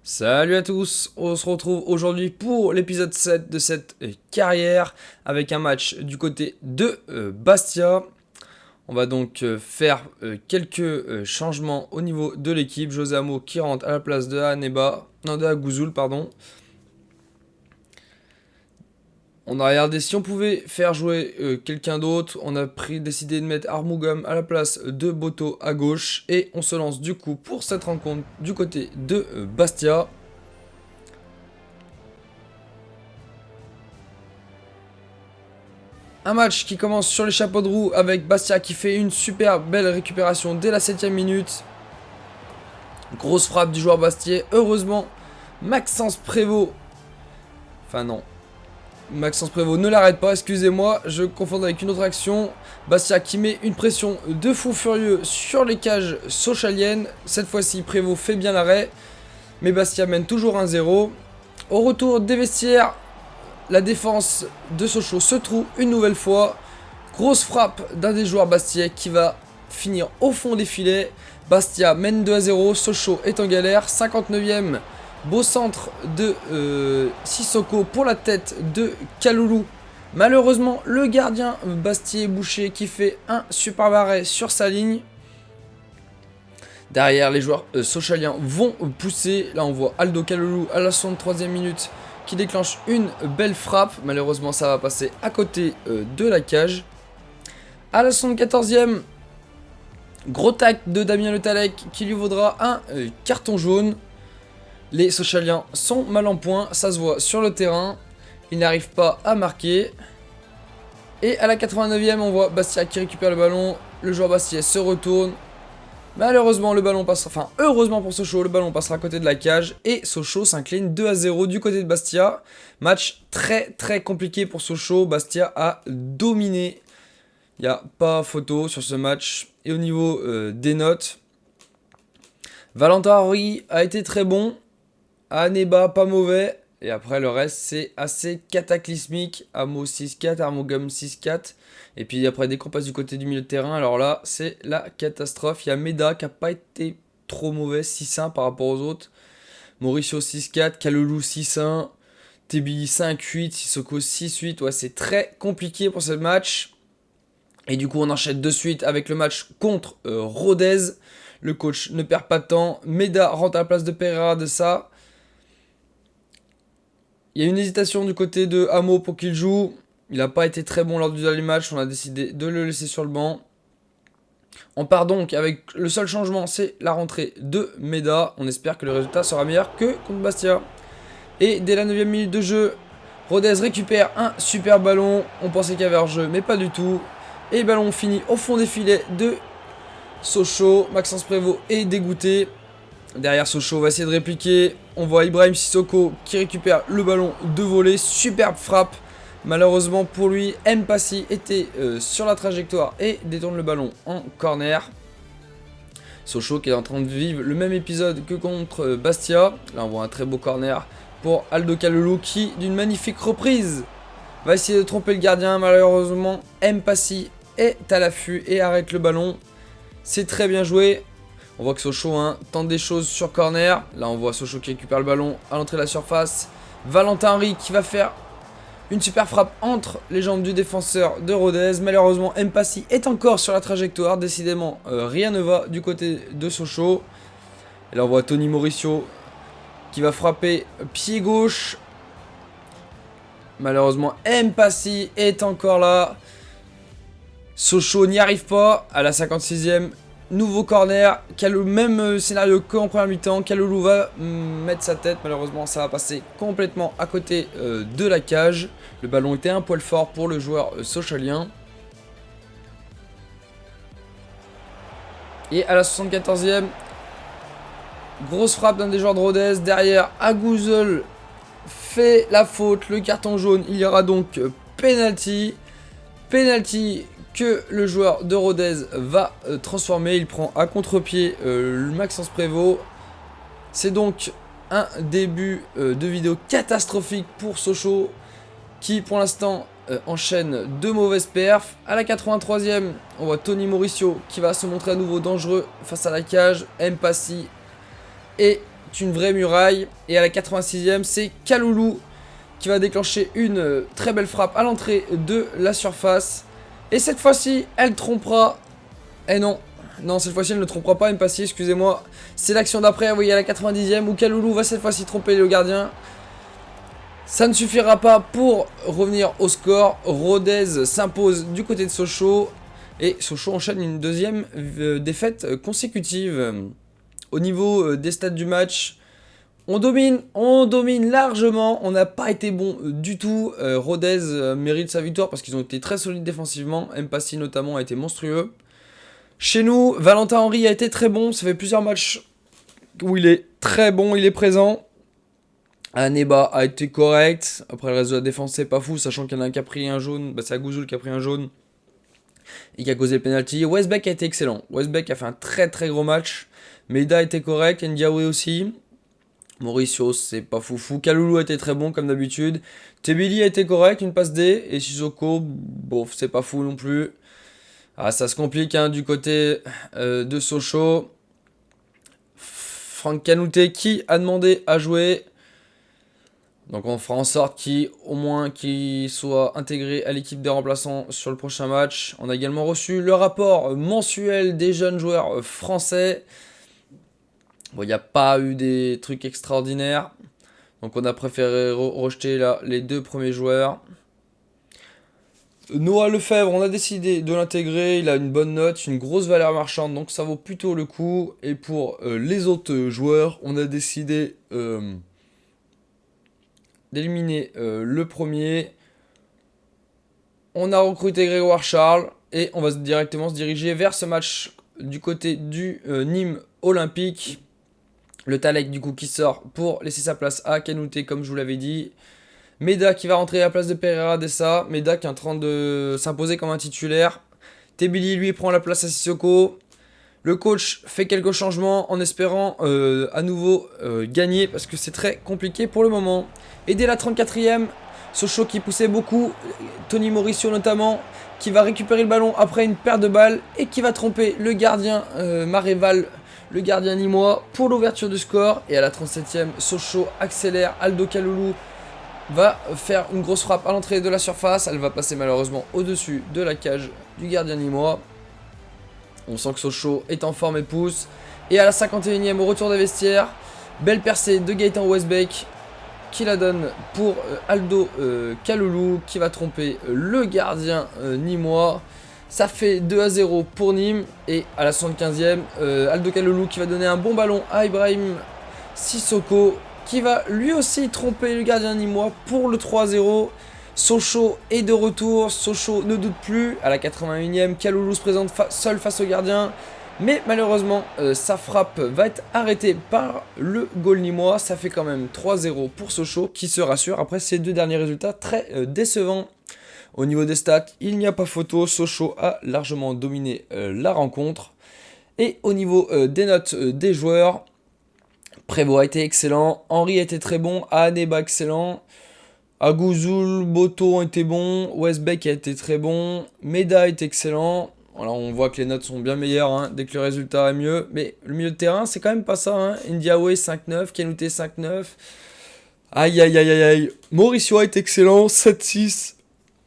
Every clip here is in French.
Salut à tous, on se retrouve aujourd'hui pour l'épisode 7 de cette carrière avec un match du côté de Bastia. On va donc faire quelques changements au niveau de l'équipe. José Amo qui rentre à la place de Aneba, non de Agouzoul pardon. On a regardé si on pouvait faire jouer quelqu'un d'autre. On a décidé de mettre Armougam à la place de Boto à gauche. Et on se lance du coup pour cette rencontre du côté de Bastia. Un match qui commence sur les chapeaux de roue avec Bastia qui fait une super belle récupération dès la 7ème minute. Grosse frappe du joueur bastiais. Heureusement, Maxence Prévost... Enfin non. Maxence Prévost ne l'arrête pas, excusez-moi, je confonds avec une autre action. Bastia qui met une pression de fou furieux sur les cages sochaliennes. Cette fois-ci, Prévost fait bien l'arrêt. Mais Bastia mène toujours 1-0. Au retour des vestiaires, la défense de Sochaux se trouve une nouvelle fois. Grosse frappe d'un des joueurs bastiais qui va finir au fond des filets. Bastia mène 2-0. Sochaux est en galère. 59ème. Beau centre de Sissoko pour la tête de Kaloulou. Malheureusement, le gardien Bastier Boucher qui fait un super arrêt sur sa ligne. Derrière, les joueurs sochaliens vont pousser. Là, on voit Aldo Kaloulou à la 63e minute qui déclenche une belle frappe. Malheureusement, ça va passer à côté de la cage. À la 74e, gros tac de Damien Le Tallec qui lui vaudra un carton jaune. Les Sochaliens sont mal en point, ça se voit sur le terrain. Ils n'arrivent pas à marquer. Et à la 89e, on voit Bastia qui récupère le ballon. Le joueur Bastia se retourne. Malheureusement, le ballon passera, enfin heureusement pour Sochaux, le ballon passera à côté de la cage et Sochaux s'incline 2-0 du côté de Bastia. Match très compliqué pour Sochaux. Bastia a dominé. Il n'y a pas photo sur ce match. Et au niveau des notes, Valentin Henry a été très bon. Aneba pas mauvais. Et après le reste c'est assez cataclysmique. Amo 6-4, Armogum 6-4. Et puis après dès qu'on passe du côté du milieu de terrain, alors là c'est la catastrophe. Il y a Meda qui n'a pas été trop mauvais, 6-1 par rapport aux autres. Mauricio 6-4, Kalulu 6-1, Tebi 5-8, Sissoko 6-8. Ouais, c'est très compliqué pour ce match. Et du coup on enchaîne de suite avec le match contre Rodez. Le coach ne perd pas de temps. Meda rentre à la place de Pereira de ça. Il y a une hésitation du côté de Amo pour qu'il joue. Il n'a pas été très bon lors du dernier match. On a décidé de le laisser sur le banc. On part donc avec le seul changement, c'est la rentrée de Meda. On espère que le résultat sera meilleur que contre Bastia. Et dès la 9ème minute de jeu, Rodez récupère un super ballon. On pensait qu'il y avait hors-jeu, mais pas du tout. Et le ballon finit au fond des filets de Sochaux. Maxence Prévost est dégoûté. Derrière, Sochaux va essayer de répliquer. On voit Ibrahim Sissoko qui récupère le ballon de volée. Superbe frappe. Malheureusement pour lui, Mpassi était sur la trajectoire et détourne le ballon en corner. Sochaux qui est en train de vivre le même épisode que contre Bastia. Là on voit un très beau corner pour Aldo Kaloulou qui, d'une magnifique reprise, va essayer de tromper le gardien. Malheureusement, Mpassi est à l'affût et arrête le ballon. C'est très bien joué. On voit que Sochaux tente des choses sur corner. Là, on voit Sochaux qui récupère le ballon à l'entrée de la surface. Valentin Henry qui va faire une super frappe entre les jambes du défenseur de Rodez. Malheureusement, Mpassi est encore sur la trajectoire. Décidément, rien ne va du côté de Sochaux. Et là, on voit Tony Mauricio qui va frapper pied gauche. Malheureusement, Mpassi est encore là. Sochaux n'y arrive pas. À la 56e, nouveau corner, même scénario qu'en première mi-temps. Kaloulou va mettre sa tête, malheureusement ça va passer complètement à côté de la cage. Le ballon était un poil fort pour le joueur sochalien. Et à la 74e, grosse frappe d'un des joueurs de Rodez. Derrière, Agouzel fait la faute, le carton jaune. Il y aura donc penalty. Penalty que le joueur de Rodez va transformer. Il prend à contre-pied le Maxence Prévost. C'est donc un début de vidéo catastrophique pour Sochaux qui pour l'instant enchaîne deux mauvaises perfs. À la 83e, on voit Tony Mauricio qui va se montrer à nouveau dangereux face à la cage. Mpassi est est une vraie muraille. Et à la 86e, c'est Kaloulou qui va déclencher une très belle frappe à l'entrée de la surface. Et cette fois-ci, elle trompera. Eh non, non, cette fois-ci, elle ne trompera pas Mpassi, excusez-moi. C'est l'action d'après, vous voyez, à la 90e, où Kaloulou va cette fois-ci tromper le gardien. Ça ne suffira pas pour revenir au score. Rodez s'impose du côté de Sochaux. Et Sochaux enchaîne une deuxième défaite consécutive. Au niveau des stats du match, on domine largement. On n'a pas été bon du tout. Rodez mérite sa victoire parce qu'ils ont été très solides défensivement. Mpassi notamment a été monstrueux. Chez nous, Valentin Henry a été très bon. Ça fait plusieurs matchs où il est très bon, il est présent. Aneba a été correct. Après, le reste de la défense, c'est pas fou, sachant qu'il y en a un qui a pris un jaune. Bah, c'est Agouzoul qui a pris un jaune et qui a causé le penalty. Westbeck a été excellent. Westbeck a fait un très très gros match. Meda a été correct. Ndiaye aussi. Mauricio, c'est pas foufou. Kaloulou a été très bon comme d'habitude. Tebili a été correct, une passe D. Et Sissoko, bon, c'est pas fou non plus. Ah, ça se complique hein, du côté de Sochaux. Franck Canouté qui a demandé à jouer. Donc on fera en sorte au moins qu'il soit intégré à l'équipe des remplaçants sur le prochain match. On a également reçu le rapport mensuel des jeunes joueurs français. Bon, il n'y a pas eu des trucs extraordinaires. Donc on a préféré rejeter là, les deux premiers joueurs. Noah Lefebvre, on a décidé de l'intégrer. Il a une bonne note, une grosse valeur marchande. Donc ça vaut plutôt le coup. Et pour les autres joueurs, on a décidé... d'éliminer le premier. On a recruté Grégoire Charles et on va directement se diriger vers ce match du côté du Nîmes Olympique. Le Talek du coup qui sort pour laisser sa place à Canouté comme je vous l'avais dit. Meda qui va rentrer à la place de Pereira Dessa. Meda qui est en train de s'imposer comme un titulaire. Tebili lui prend la place à Sissoko. Le coach fait quelques changements en espérant à nouveau gagner parce que c'est très compliqué pour le moment. Et dès la 34e, Sochaux qui poussait beaucoup, Tony Mauricio notamment, qui va récupérer le ballon après une perte de balle et qui va tromper le gardien Maréval, le gardien nîmois, pour l'ouverture du score. Et à la 37e, Sochaux accélère, Aldo Kaloulou va faire une grosse frappe à l'entrée de la surface. Elle va passer malheureusement au-dessus de la cage du gardien nîmois. On sent que Sochaux est en forme et pousse. Et à la 51e, au retour des vestiaires, belle percée de Gaëtan Westbeck qui la donne pour Aldo Kaloulou qui va tromper le gardien nîmois. Ça fait 2-0 pour Nîmes. Et à la 75e, Aldo Kaloulou qui va donner un bon ballon à Ibrahim Sissoko qui va lui aussi tromper le gardien nîmois pour le 3-0. Sochaux est de retour, Sochaux ne doute plus. À la 81e, Kaloulou se présente seul face au gardien. Mais malheureusement, sa frappe va être arrêtée par le goal nîmois. Ça fait quand même 3-0 pour Sochaux qui se rassure après ces deux derniers résultats très décevants. Au niveau des stats, il n'y a pas photo. Sochaux a largement dominé la rencontre. Et au niveau des notes des joueurs, Prévost a été excellent, Henry a été très bon, Aneba excellent. Agouzoul, Boto ont été bons, Westbeck a été très bon, Meda est excellent. Voilà, on voit que les notes sont bien meilleures hein, dès que le résultat est mieux. Mais le milieu de terrain, c'est quand même pas ça. Hein. Ndiaye 5-9, Canouté 5-9. Aïe aïe aïe aïe aïe. Mauricio est excellent, 7-6.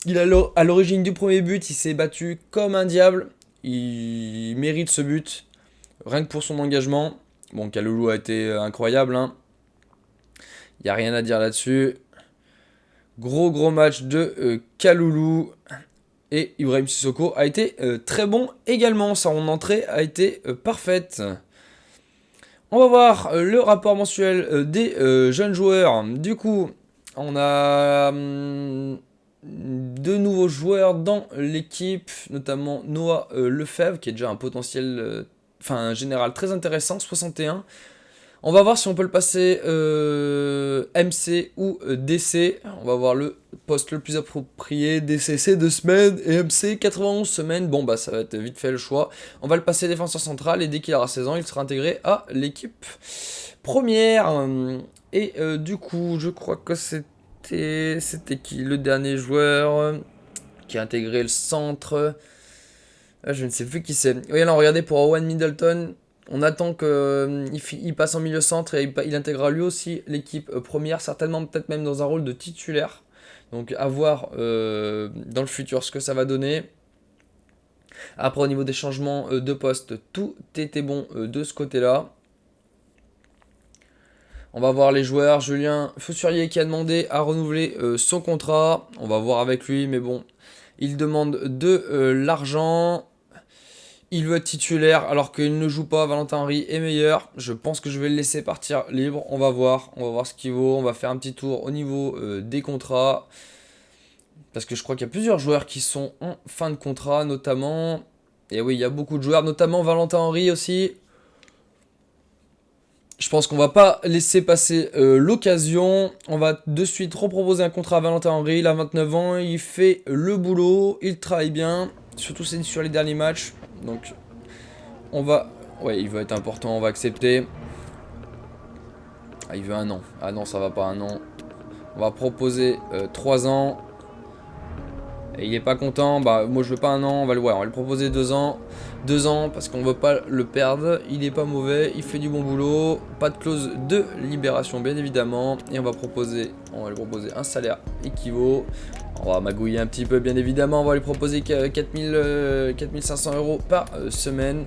Il a à l'origine du premier but, il s'est battu comme un diable. Il mérite ce but, rien que pour son engagement. Bon, Kaloulou a été incroyable. Hein. Il n'y a rien à dire là-dessus. Gros match de Kaloulou. Et Ibrahim Sissoko a été très bon également. Son entrée a été parfaite. On va voir le rapport mensuel des jeunes joueurs. Du coup, on a deux nouveaux joueurs dans l'équipe, notamment Noah Lefebvre, qui est déjà un potentiel, un général très intéressant, 61. On va voir si on peut le passer MC ou DC. On va voir le poste le plus approprié. DC c'est 2 semaines et MC 91 semaines. Bon bah ça va être vite fait le choix. On va le passer défenseur central et dès qu'il aura 16 ans, il sera intégré à l'équipe première. Et du coup, je crois que c'était qui le dernier joueur qui a intégré le centre. Je ne sais plus qui c'est. Oui, alors regardez pour Owen Middleton. On attend qu'il passe en milieu centre et il intégrera lui aussi l'équipe première, certainement peut-être même dans un rôle de titulaire. Donc à voir dans le futur ce que ça va donner. Après au niveau des changements de poste, tout était bon de ce côté-là. On va voir les joueurs. Julien Faussurier qui a demandé à renouveler son contrat. On va voir avec lui, mais bon, il demande de l'argent. Il veut être titulaire alors qu'il ne joue pas. Valentin Henry est meilleur. Je pense que je vais le laisser partir libre. On va voir ce qu'il vaut. On va faire un petit tour au niveau des contrats. Parce que je crois qu'il y a plusieurs joueurs qui sont en fin de contrat, notamment. Et oui, il y a beaucoup de joueurs, notamment Valentin Henry aussi. Je pense qu'on va pas laisser passer l'occasion. On va de suite reproposer un contrat à Valentin Henry. Il a 29 ans, il fait le boulot, il travaille bien. Surtout c'est sur les derniers matchs. Donc on va... Ouais, il va être important, on va accepter. Ah, il veut un an. Ah non, ça va pas un an. On va proposer 3 ans. Et il est pas content. Bah moi je veux pas un an, on va le proposer 2 ans. 2 ans parce qu'on veut pas le perdre. Il est pas mauvais, il fait du bon boulot. Pas de clause de libération bien évidemment. Et on va lui proposer un salaire équivaut. On va magouiller un petit peu bien évidemment. On va lui proposer 4500 € par semaine.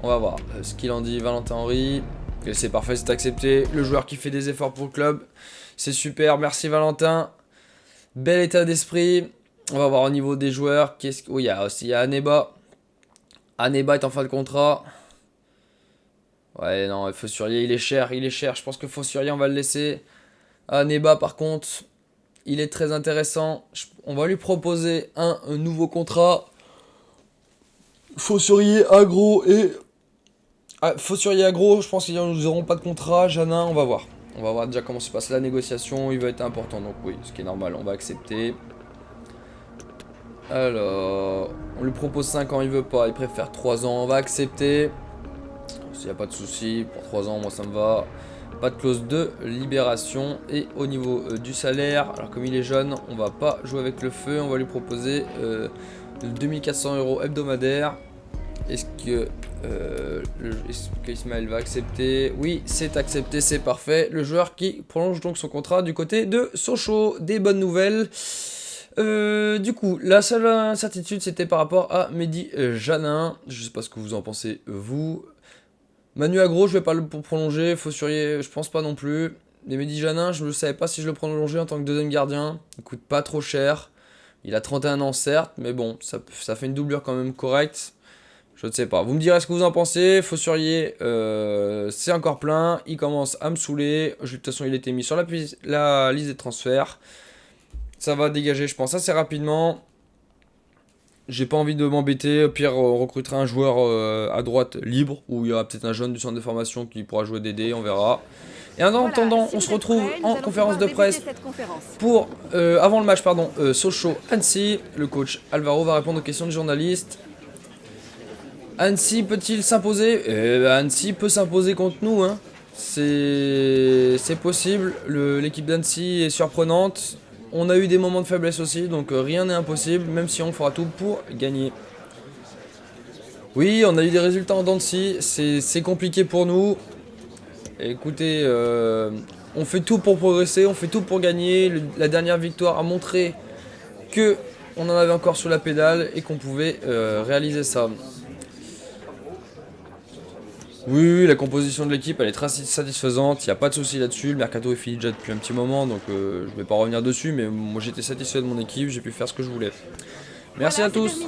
On va voir ce qu'il en dit Valentin Henry. C'est parfait, c'est accepté. Le joueur qui fait des efforts pour le club. C'est super, merci Valentin. Bel état d'esprit. On va voir au niveau des joueurs. Oui, il y a aussi Aneba. Aneba est en fin de contrat. Ouais, non, Faussurier, il est cher. Je pense que Faussurier, on va le laisser. Aneba, par contre, il est très intéressant. On va lui proposer un nouveau contrat. Faussurier, Agro et... Faussurier, Agro, je pense qu'ils n'auront pas de contrat. Janin, on va voir. On va voir déjà comment se passe la négociation. Il va être important, donc oui, ce qui est normal, on va accepter. Alors, on lui propose 5 ans, il veut pas, il préfère 3 ans, on va accepter. S'il n'y a pas de souci, pour 3 ans, moi ça me va. Pas de clause de libération. Et au niveau du salaire, alors comme il est jeune, on va pas jouer avec le feu, on va lui proposer 2400 € hebdomadaires. Est-ce que Ismaël va accepter? Oui, c'est accepté, c'est parfait. Le joueur qui prolonge donc son contrat du côté de Sochaux. Des bonnes nouvelles. Du coup, la seule incertitude c'était par rapport à Mehdi Janin. Je sais pas ce que vous en pensez, vous. Manu Agro, je vais pas le prolonger. Faussurier, je pense pas non plus. Mais Mehdi Janin, je ne savais pas si je le prolongeais en tant que deuxième gardien. Il coûte pas trop cher. Il a 31 ans, certes, mais bon, ça fait une doublure quand même correcte. Je ne sais pas. Vous me direz ce que vous en pensez. Faussurier, c'est encore plein. Il commence à me saouler. De toute façon, il était mis sur la liste des transferts. Ça va dégager, je pense, assez rapidement. J'ai pas envie de m'embêter. Au pire, on recrutera un joueur à droite libre. Ou il y aura peut-être un jeune du centre de formation qui pourra jouer DD, on verra. Et en attendant, on se retrouve en conférence de presse pour, avant le match, pardon, Sochaux-Annecy. Le coach Alvaro va répondre aux questions des journalistes. Annecy peut-il s'imposer? Annecy peut s'imposer contre nous, hein. C'est possible. L'équipe d'Annecy est surprenante. On a eu des moments de faiblesse aussi, donc rien n'est impossible, même si on fera tout pour gagner. Oui, on a eu des résultats en dents de scie, c'est compliqué pour nous. Écoutez, on fait tout pour progresser, on fait tout pour gagner. La dernière victoire a montré que on en avait encore sous la pédale et qu'on pouvait réaliser ça. Oui, la composition de l'équipe elle est très satisfaisante, il n'y a pas de souci là-dessus, le mercato est fini déjà depuis un petit moment donc je vais pas revenir dessus mais moi j'étais satisfait de mon équipe, j'ai pu faire ce que je voulais. Merci à tous.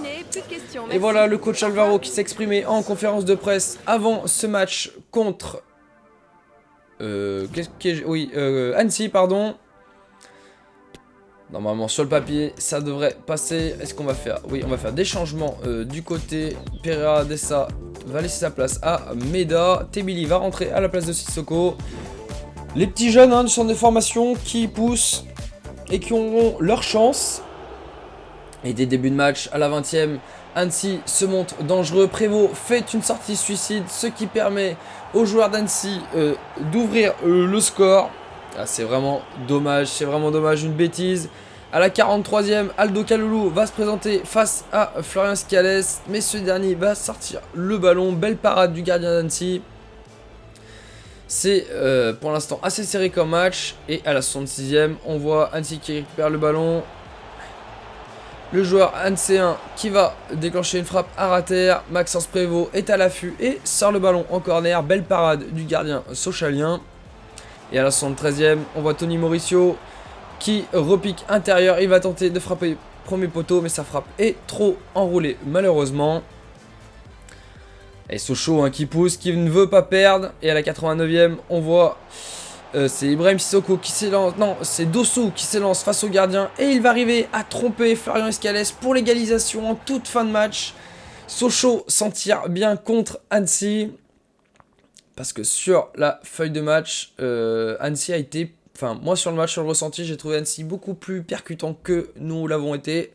Et voilà le coach Alvaro qui s'exprimait en conférence de presse avant ce match contre Annecy pardon. Normalement sur le papier ça devrait passer. Est-ce qu'on va faire? Oui, on va faire des changements du côté. Pereira Dessa va laisser sa place à Meda. Tebili va rentrer à la place de Sissoko. Les petits jeunes du centre de formation qui poussent et qui auront leur chance. Et dès début de match à la 20e, Annecy se montre dangereux. Prévost fait une sortie suicide, ce qui permet aux joueurs d'Annecy d'ouvrir le score. Ah, c'est vraiment dommage, une bêtise. À la 43e, Aldo Kaloulou va se présenter face à Florian Scalès, mais ce dernier va sortir le ballon. Belle parade du gardien d'Annecy. C'est pour l'instant assez serré comme match. Et à la 66e, on voit Annecy qui récupère le ballon. Le joueur Annecyen qui va déclencher une frappe à rater. Maxence Prévost est à l'affût et sort le ballon en corner. Belle parade du gardien sochalien. Et à la 73e, on voit Tony Mauricio qui repique intérieur. Il va tenter de frapper premier poteau, mais sa frappe est trop enroulée malheureusement. Et Sochaux hein, qui pousse, qui ne veut pas perdre. Et à la 89e, on voit c'est Ibrahim Sissoko qui s'élance. Non, c'est Dossou qui s'élance face au gardien. Et il va arriver à tromper Florian Escalès pour l'égalisation en toute fin de match. Sochaux s'en tire bien contre Annecy. Parce que sur la feuille de match, Annecy a été... Enfin, moi sur le match, sur le ressenti, j'ai trouvé Annecy beaucoup plus percutant que nous l'avons été.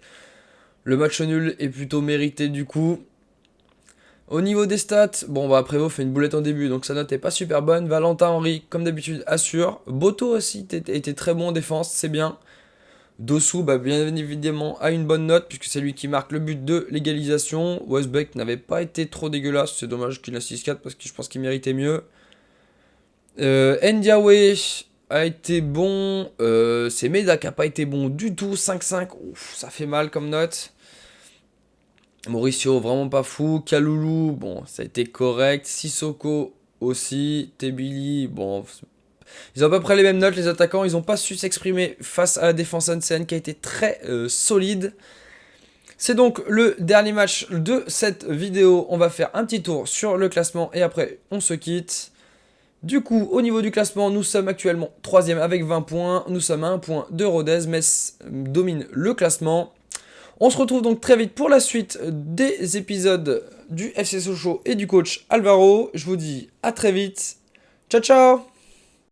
Le match nul est plutôt mérité du coup. Au niveau des stats, bon bah Prévost fait une boulette en début, donc sa note est pas super bonne. Valentin Henry, comme d'habitude, assure. Boto aussi était très bon en défense, c'est bien. Dossou, bah, bien évidemment, a une bonne note, puisque c'est lui qui marque le but de l'égalisation. Westbeck n'avait pas été trop dégueulasse, c'est dommage qu'il a 6-4, parce que je pense qu'il méritait mieux. Ndiaye a été bon, c'est Meda qui a pas été bon du tout, 5-5, ouf, ça fait mal comme note. Mauricio, vraiment pas fou. Kaloulou, bon, ça a été correct. Sissoko aussi. Tebili, bon. Ils ont à peu près les mêmes notes, les attaquants. Ils n'ont pas su s'exprimer face à la défense ancienne qui a été très solide. C'est donc le dernier match de cette vidéo. On va faire un petit tour sur le classement et après on se quitte. Du coup, au niveau du classement, nous sommes actuellement 3ème avec 20 points. Nous sommes à 1 point de Rodez. Metz domine le classement. On se retrouve donc très vite pour la suite des épisodes du FC Sochaux et du coach Alvaro. Je vous dis à très vite. Ciao ciao.